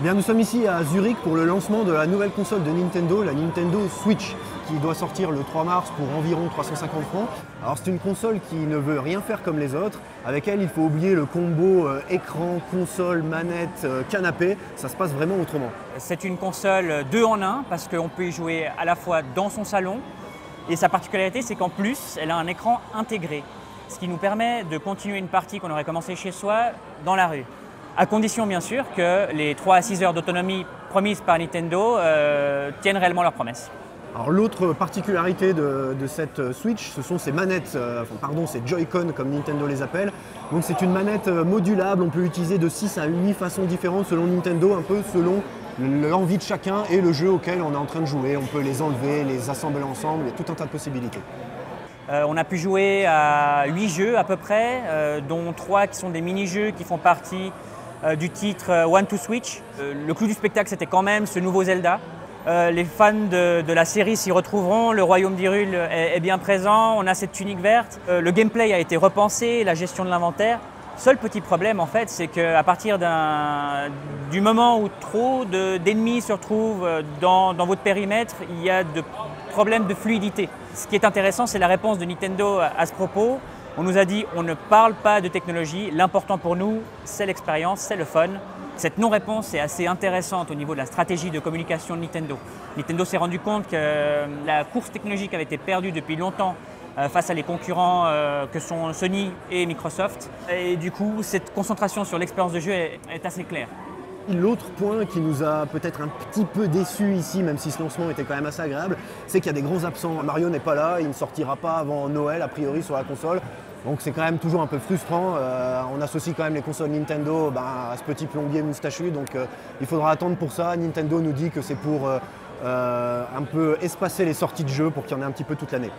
Bien, nous sommes ici à Zurich pour le lancement de la nouvelle console de Nintendo, la Nintendo Switch, qui doit sortir le 3 mars pour environ 350 francs. Alors c'est une console qui ne veut rien faire comme les autres. Avec elle, il faut oublier le combo écran, console, manette, canapé. Ça se passe vraiment autrement. C'est une console 2 en 1 parce qu'on peut y jouer à la fois dans son salon et sa particularité c'est qu'en plus elle a un écran intégré, ce qui nous permet de continuer une partie qu'on aurait commencé chez soi dans la rue. À condition bien sûr que les 3 à 6 heures d'autonomie promises par Nintendo tiennent réellement leurs promesses. Alors l'autre particularité de cette Switch, ce sont ces manettes, ces Joy-Con comme Nintendo les appelle. Donc c'est une manette modulable, on peut l'utiliser de 6 à 8 façons différentes selon Nintendo, un peu selon l'envie de chacun et le jeu auquel on est en train de jouer. On peut les enlever, les assembler ensemble, il y a tout un tas de possibilités. On a pu jouer à 8 jeux à peu près, dont 3 qui sont des mini-jeux qui font partie du titre One to Switch. Le clou du spectacle c'était quand même ce nouveau Zelda. Les fans de la série s'y retrouveront, le royaume d'Hyrule est bien présent, on a cette tunique verte. Le gameplay a été repensé, la gestion de l'inventaire. Seul petit problème en fait, c'est qu'à partir du moment où trop d'ennemis se retrouvent dans votre périmètre, il y a de problèmes de fluidité. Ce qui est intéressant, c'est la réponse de Nintendo à ce propos. On nous a dit on ne parle pas de technologie, l'important pour nous c'est l'expérience, c'est le fun. Cette non-réponse est assez intéressante au niveau de la stratégie de communication de Nintendo. Nintendo s'est rendu compte que la course technologique avait été perdue depuis longtemps face à les concurrents que sont Sony et Microsoft. Et du coup, cette concentration sur l'expérience de jeu est assez claire. L'autre point qui nous a peut-être un petit peu déçus ici, même si ce lancement était quand même assez agréable, c'est qu'il y a des grands absents. Mario n'est pas là, il ne sortira pas avant Noël a priori sur la console. Donc c'est quand même toujours un peu frustrant. On associe quand même les consoles Nintendo à ce petit plombier moustachu, donc il faudra attendre pour ça. Nintendo nous dit que c'est pour un peu espacer les sorties de jeux pour qu'il y en ait un petit peu toute l'année.